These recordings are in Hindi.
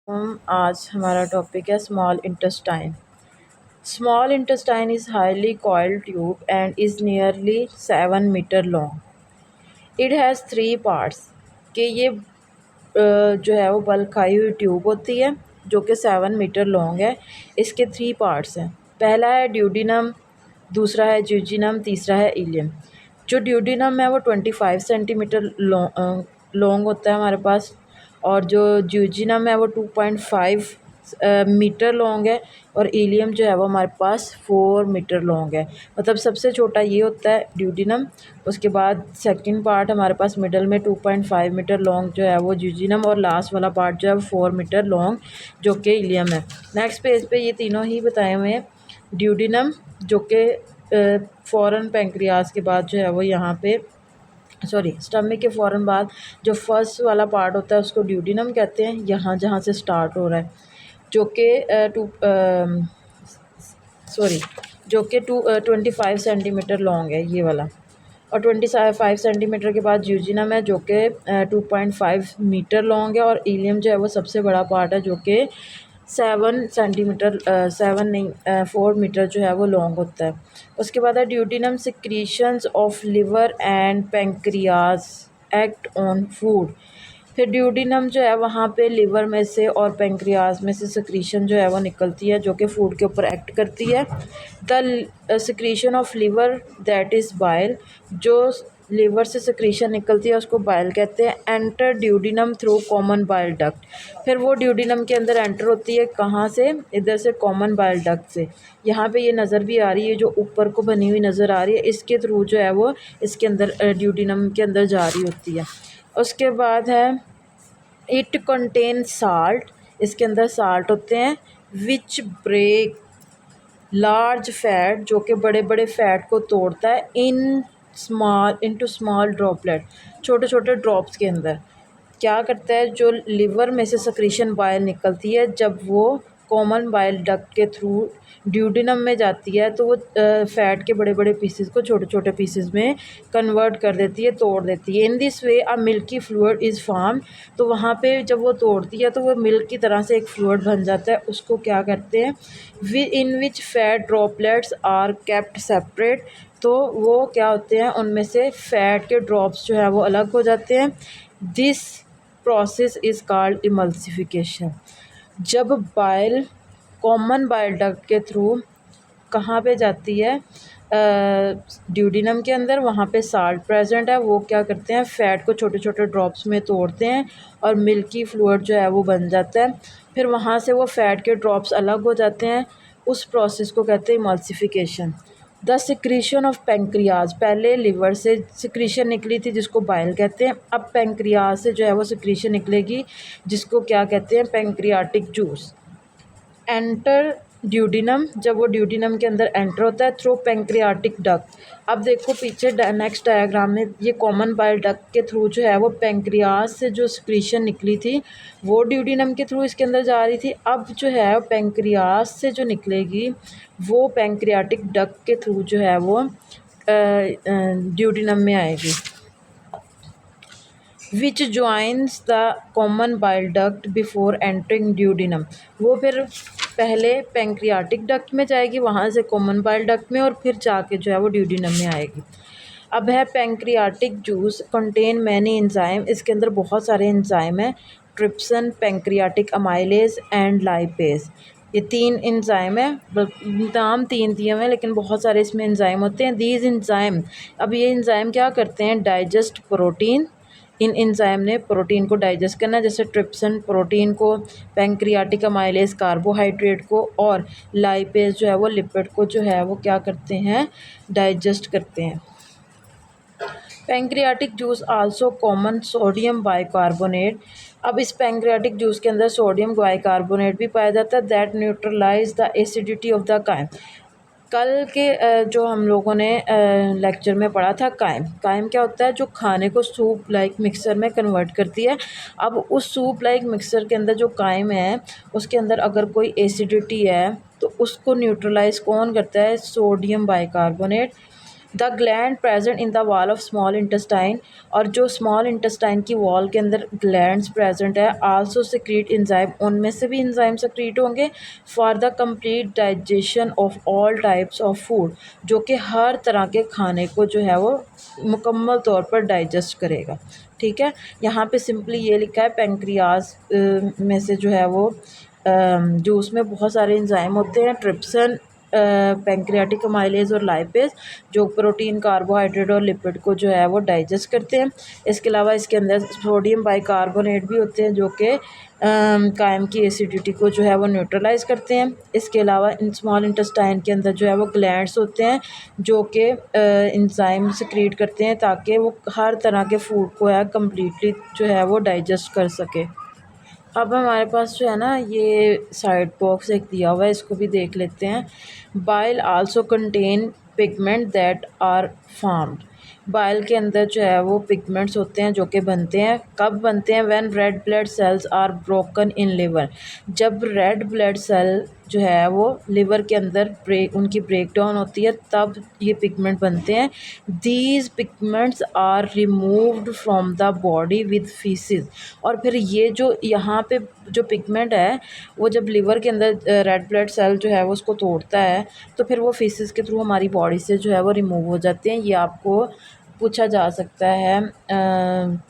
आज हमारा टॉपिक है small intestine. Small intestine is highly coiled tube and is nearly 7 metre long. It has 3 parts कि ये जो है वो बल्क खाई हुई ट्यूब होती है जो कि 7 मीटर लॉन्ग है। इसके 3 पार्ट्स हैं। पहला है ड्यूडिनम, दूसरा है ज्यूजिनम, तीसरा है इलियम। जो ड्यूडिनम है वो 25 सेंटीमीटर लॉन्ग होता है हमारे पास, और जो ज्यूजिनम है वो 2.5 मीटर लॉन्ग है, और इलियम जो है वो हमारे पास 4 मीटर लॉन्ग है। मतलब सबसे छोटा ये होता है ड्यूडिनम, उसके बाद सेकंड पार्ट हमारे पास मिडल में 2.5 मीटर लॉन्ग जो है वो ज्यूजिनम, और लास्ट वाला पार्ट जो है वो 4 मीटर लॉन्ग जो कि इलियम है। नेक्स्ट पेज पे ये तीनों ही बताए हुए हैं। ड्यूडिनम जो कि फ़ौरन पेंक्रियाज के बाद जो है वो यहाँ पे स्टमक के फ़ौरन बाद जो फर्स्ट वाला पार्ट होता है उसको ड्यूडिनम कहते हैं, यहाँ जहाँ से स्टार्ट हो रहा है, जो कि जो कि 25 सेंटीमीटर लॉन्ग है ये वाला। और 25 सेंटीमीटर के बाद ज्यूजिनम है जो कि 2.5 मीटर लॉन्ग है, और इलियम जो है वो सबसे बड़ा पार्ट है जो कि 7 सेंटीमीटर 4 मीटर जो है वो लॉन्ग होता है। उसके बाद है duodenum secretions of liver and pancreas act on food. फिर ड्यूडिनम जो है वहाँ पे लिवर में से और पेंक्रियाज में से सिक्रीशन जो है वो निकलती है जो कि फूड के ऊपर एक्ट करती है। The secretion of liver that is bile, जो लिवर से सिक्रीशन निकलती है उसको बाइल कहते हैं। Enter duodenum through common bile duct, फिर वो ड्यूडिनम के अंदर एंटर होती है कहाँ से, इधर से कॉमन बाइल डक्ट से। यहाँ पे ये नज़र भी आ रही है, जो ऊपर को बनी हुई नज़र आ रही है, इसके थ्रू जो है वो इसके अंदर ड्यूडिनम के अंदर जा रही होती है। उसके बाद है इट कंटेन साल्ट, इसके अंदर साल्ट होते हैं। विच ब्रेक लार्ज फैट, जो कि बड़े बड़े फैट को तोड़ता है। इनटू स्मॉल ड्रॉपलेट, छोटे छोटे ड्रॉप्स के अंदर क्या करता है, जो लिवर में से सक्रीशन बाइल निकलती है जब वो कॉमन बाइल डक्ट के थ्रू ड्यूडिनम में जाती है तो वो फैट के बड़े बड़े पीसेस को छोटे छोटे पीसेस में कन्वर्ट कर देती है, तोड़ देती है। In this way a milky fluid is form, तो वहाँ पे जब वो तोड़ती है तो वो मिल्क की तरह से एक फ्लूइड बन जाता है। उसको क्या करते हैं, in which fat droplets are kept separate, तो वो क्या होते हैं, उनमें से फैट के ड्रॉप्स जो है वो अलग हो जाते हैं। This process is called emulsification. जब बाइल कॉमन बाइल डक्ट के थ्रू कहाँ पे जाती है, ड्यूडिनम के अंदर, वहाँ पे साल्ट प्रेजेंट है, वो क्या करते हैं, फ़ैट को छोटे छोटे ड्रॉप्स में तोड़ते हैं और मिल्की फ्लूइड जो है वो बन जाता है। फिर वहाँ से वो फ़ैट के ड्रॉप्स अलग हो जाते हैं, उस प्रोसेस को कहते हैं emulsification. The secretion of pancreas, पहले लिवर से सिक्रीशन निकली थी जिसको बाइल कहते हैं, अब पेंक्रियाज से जो है वो सिक्रीशन निकलेगी जिसको क्या कहते हैं, पेंक्रियाटिक जूस। एंटर ड्यूडिनम, जब वो ड्यूडिनम के अंदर एंटर होता है थ्रू पेंक्रियाटिक डक्ट। अब देखो पीछे नेक्स्ट डायग्राम में ये कॉमन बाइल डक्ट के थ्रू जो है वो पेंक्रियास से जो सिक्रीशन निकली थी वो ड्यूडिनम के थ्रू इसके अंदर जा रही थी। अब जो है पेंक्रियास से जो निकलेगी वो पेंक्रियाटिक डक्ट के थ्रू जो है वो ड्यूडिनम में आएगी। Which joins the common bile duct before entering duodenum, वो फिर पहले पेंक्रियाटिक डक्ट में जाएगी, वहाँ से कॉमन बाइल डक्ट में, और फिर जाके जो है वो ड्यूडिनम में आएगी। अब है pancreatic juice contain many enzyme, इसके अंदर बहुत सारे एंजाइम हैं। Trypsin, pancreatic amylase and lipase, ये 3 एंजाइम है। नाम 3 दिए हुए हैं लेकिन बहुत सारे इसमें एंजाइम होते हैं। दीज एंजाइम, अब ये एंजाइम क्या करते हैं, डाइजेस्ट प्रोटीन। इन एंजाइम ने प्रोटीन को डाइजेस्ट करना है, जैसे ट्रिप्सन प्रोटीन को, पेंक्रियाटिक अमाइलेज कार्बोहाइड्रेट को, और लाइपेज जो है वो लिपिड को जो है वो क्या करते हैं, डाइजेस्ट करते हैं। Pancreatic juice also common sodium bicarbonate, अब इस पेंक्रियाटिक जूस के अंदर सोडियम बाइकार्बोनेट भी पाया जाता है। That neutralise the acidity of the chyme. कल के जो हम लोगों ने लेक्चर में पढ़ा था, काइम क्या होता है, जो खाने को सूप लाइक मिक्सर में कन्वर्ट करती है। अब उस सूप लाइक मिक्सर के अंदर जो काइम है उसके अंदर अगर कोई एसिडिटी है तो उसको न्यूट्रलाइज कौन करता है, sodium bicarbonate. The gland present in the wall of small intestine, और जो स्मॉल इंटेस्टाइन की वॉल के अंदर ग्लैंड्स प्रेजेंट है, आल्सो सिक्रीट इंजाइम, उनमें से भी इंजाइम सिक्रीट होंगे for the complete digestion of all types of food, जो कि हर तरह के खाने को जो है वो मुकम्मल तौर पर डाइजेस्ट करेगा। ठीक है, यहाँ पे सिंपली ये लिखा है पेंक्रियाज में से जो है वो जो उसमें बहुत सारे इंजाइम होते हैं, ट्रिप्सन, पैंक्रियाटिक अमाइलेज और लाइपेज, जो प्रोटीन, कार्बोहाइड्रेट और लिपिड को जो है वो डाइजेस्ट करते हैं। इसके अलावा इसके अंदर सोडियम बाइकार्बोनेट भी होते हैं जो कि कायम की एसिडिटी को जो है वो न्यूट्रलाइज करते हैं। इसके अलावा इन स्मॉल इंटेस्टाइन के अंदर जो है वो ग्लैंड्स होते हैं जो कि इंजाइम सिक्रीट करते हैं ताकि वो हर तरह के फूड को है कम्प्लीटली जो है वो डाइजेस्ट कर सके। अब हमारे पास जो है ना ये साइड बॉक्स एक दिया हुआ है, इसको भी देख लेते हैं। Bile also contain pigment that are formed, bile के अंदर जो है वो पिगमेंट्स होते हैं जो कि बनते हैं, कब बनते हैं? When red blood cells are broken in liver, जब रेड ब्लड सेल जो है वो लिवर के अंदर उनकी ब्रेक डाउन होती है तब ये पिगमेंट बनते हैं। These pigments are removed from the body with faeces, और फिर ये जो यहाँ पे जो पिगमेंट है वो जब लिवर के अंदर रेड ब्लड सेल जो है वो उसको तोड़ता है तो फिर वो फीसिस के थ्रू हमारी बॉडी से जो है वो रिमूव हो जाते हैं। ये आपको पूछा जा सकता है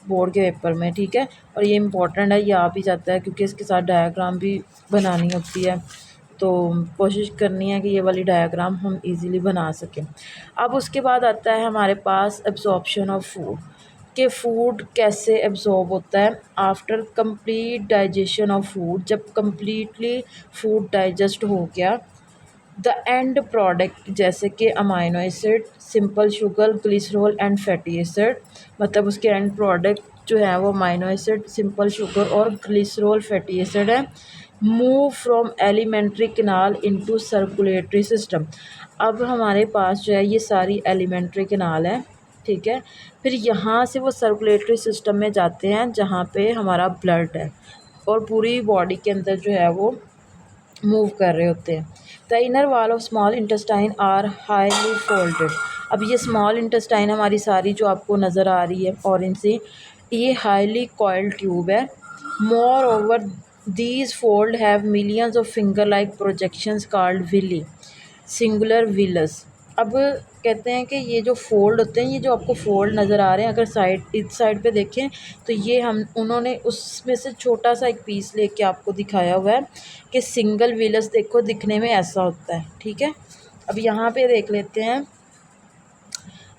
बोर्ड के पेपर में। ठीक है, और ये इम्पोर्टेंट है, ये आ भी जाता है क्योंकि इसके साथ डायग्राम भी बनानी होती है, तो कोशिश करनी है कि ये वाली डायग्राम हम इजीली बना सकें। अब उसके बाद आता है हमारे पास एब्जॉर्प्शन ऑफ फूड, कि फ़ूड कैसे एब्जॉर्ब होता है after complete digestion of food, जब कम्प्लीटली फूड डाइजेस्ट हो गया। द एंड प्रोडक्ट जैसे कि amino acid, simple sugar, glycerol and fatty acid, मतलब उसके एंड प्रोडक्ट जो है वो अमाइनो एसिड, सिंपल शुगर और ग्लिसरॉल फैटी एसिड है। Move from alimentary canal into circulatory system, अब हमारे पास जो है ये सारी एलिमेंट्री कैनाल है। ठीक है, फिर यहाँ से वो सर्कुलेटरी सिस्टम में जाते हैं जहाँ पे हमारा ब्लड है और पूरी बॉडी के अंदर जो है वो मूव कर रहे होते हैं। The inner wall of small intestine are highly folded, अब ये स्मॉल इंटेस्टाइन हमारी सारी जो आपको नज़र आ रही है ऑरेंज से, ये हाईली कॉइल्ड ट्यूब है। Moreover these fold have millions of finger like projections called villi, singular villus. अब कहते हैं कि ये जो फोल्ड होते हैं, ये जो आपको फोल्ड नज़र आ रहे हैं, अगर साइड इस साइड पे देखें तो ये हम उन्होंने उसमें से छोटा सा एक पीस लेके आपको दिखाया हुआ है कि सिंगल विलस देखो दिखने में ऐसा होता है। ठीक है, अब यहाँ पे देख लेते हैं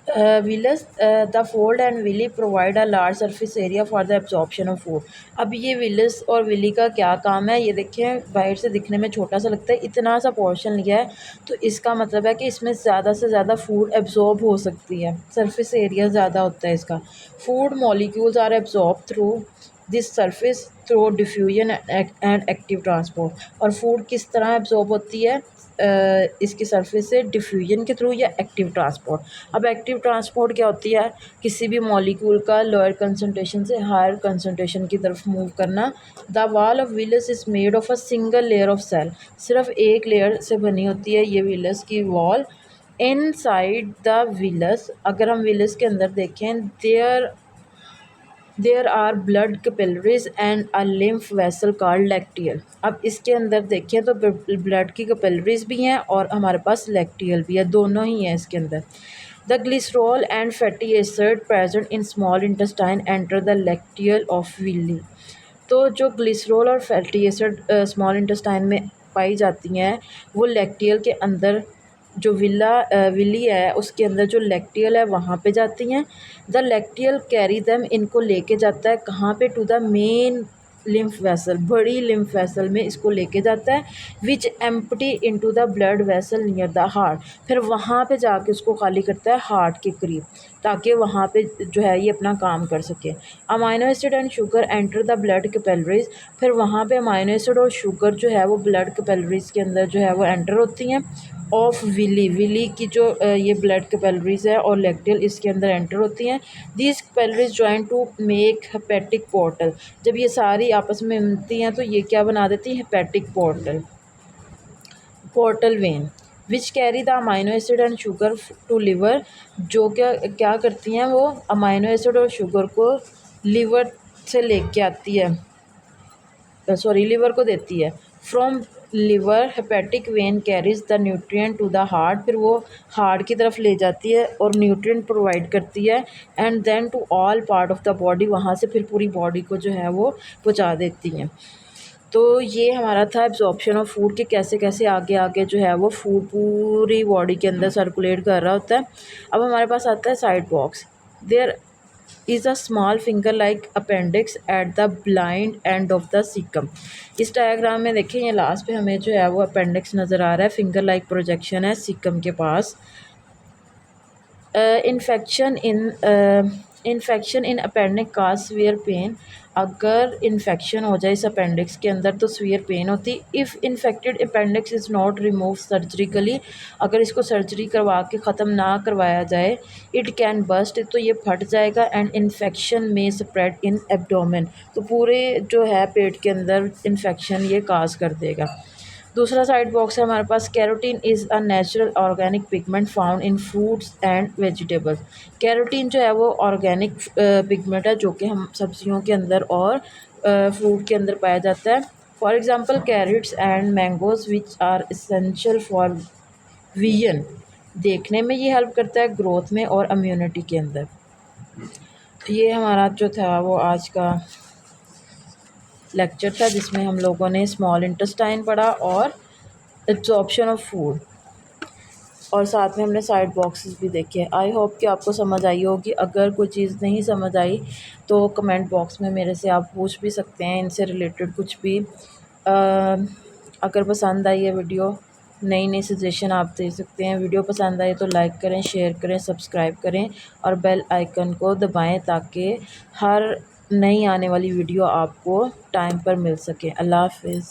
villus, the fold and villi provide a large surface area for the absorption of food. अब ये विलस और विली का क्या काम है, ये देखें बाहर से दिखने में छोटा सा लगता है, इतना सा पोर्शन लिया है तो इसका मतलब है कि इसमें ज़्यादा से ज़्यादा फूड एब्जॉर्ब हो सकती है, सरफेस एरिया ज़्यादा होता है इसका। Food molecules are absorb through this surface through diffusion and active transport, और फूड किस तरह एब्जॉर्ब होती है इसकी सरफेस से, डिफ्यूजन के थ्रू या एक्टिव ट्रांसपोर्ट। अब एक्टिव ट्रांसपोर्ट क्या होती है, किसी भी मॉलिक्यूल का लोअर कंसनट्रेशन से हायर कंसनट्रेशन की तरफ मूव करना। The wall of villus is made of a single layer of cell, सिर्फ एक लेयर से बनी होती है ये विलस की wall. Inside the villus, अगर हम विलस के अंदर देखें, there are blood capillaries and a lymph vessel called lacteal. अब इसके अंदर देखें तो ब्लड की कैपिलरीज भी हैं और हमारे पास लैक्टियल भी है, दोनों ही हैं इसके अंदर। The glycerol and fatty acid present in small intestine enter the lacteal of villi, तो जो ग्लिसरॉल और फैटी एसिड स्मॉल इंटेस्टाइन में पाई जाती हैं वो लैक्टियल के अंदर, जो विली है उसके अंदर जो लैक्टियल है वहाँ पे जाती हैं। द लैक्टियल कैरी देम, इनको लेके जाता है कहाँ पे, to the main lymph vessel, बड़ी लिम्फ वेसल में इसको लेके जाता है, which empty into the blood vessel near the heart, फिर वहाँ पे जाके उसको खाली करता है हार्ट के करीब ताकि वहाँ पे जो है ये अपना काम कर सके। Amino acid and sugar enter the blood capillaries, फिर वहाँ पे अमाइनो एसिड और शुगर जो है वो ब्लड कैपिलरीज के अंदर जो है वो एंटर होती हैं। ऑफ विली की जो ये ब्लड कैपिलरीज है और लैक्टियल इसके अंदर एंटर होती हैं। These capillaries join to make hepatic portal, जब ये सारी आपस में मिलती हैं तो ये क्या बना देती हैं, hepatic portal vein. Which carry the amino acid and sugar to liver, जो क्या करती हैं वो अमाइनो एसिड और शुगर को लीवर से लेके आती है, सॉरी लीवर को देती है। From liver hepatic vein carries the nutrient to the heart, फिर वो हार्ट की तरफ ले जाती है और न्यूट्रिएंट प्रोवाइड करती है। And then to all part of the body, वहाँ से फिर पूरी बॉडी को जो है वो पहुँचा देती हैं। तो ये हमारा था एब्जॉर्प्शन ऑफ फूड, कि कैसे कैसे आगे आगे जो है वो फूड पूरी बॉडी के अंदर सर्कुलेट कर रहा होता है। अब हमारे पास आता है side box. There is a small finger like appendix at the blind end of the caecum. इस डायग्राम में देखें, ये लास्ट पे हमें जो है वो अपेंडिक्स नज़र आ रहा है, फिंगर लाइक प्रोजेक्शन है सीकम के पास। Infection in appendix cause severe pain, अगर इन्फेक्शन हो जाए इस अपेंडिक्स के अंदर तो स्वीयर पेन होती। If infected appendix is not remove surgically, अगर इसको सर्जरी करवा के ख़त्म ना करवाया जाए, इट कैन बस्ट, तो ये फट जाएगा। एंड इन्फेक्शन में स्प्रेड इन एब्डोमेन, तो पूरे जो है पेट के अंदर इन्फेक्शन ये काज कर देगा। दूसरा साइड बॉक्स है हमारे पास, carotene is a natural organic pigment found in fruits and vegetables. Carotene जो है वो ऑर्गेनिक पिगमेंट है जो कि हम सब्जियों के अंदर और फ्रूट के अंदर पाया जाता है। For example carrots and mangoes which are essential for vision, देखने में ये हेल्प करता है ग्रोथ में और इम्यूनिटी के अंदर। ये हमारा जो था वो आज का लेक्चर था, जिसमें हम लोगों ने स्मॉल इंटेस्टाइन पढ़ा और एब्जॉर्प्शन ऑफ फूड, और साथ में हमने साइड बॉक्सेस भी देखे। आई होप कि आपको समझ आई होगी। अगर कोई चीज़ नहीं समझ आई तो कमेंट बॉक्स में मेरे से आप पूछ भी सकते हैं, इनसे रिलेटेड कुछ भी। अगर पसंद आई है वीडियो, नई नई सजेशन आप दे सकते हैं। वीडियो पसंद आए तो लाइक करें, शेयर करें, सब्सक्राइब करें और बेल आइकन को दबाएं ताकि हर नई आने वाली वीडियो आपको टाइम पर मिल सके। अल्लाह हाफिज़।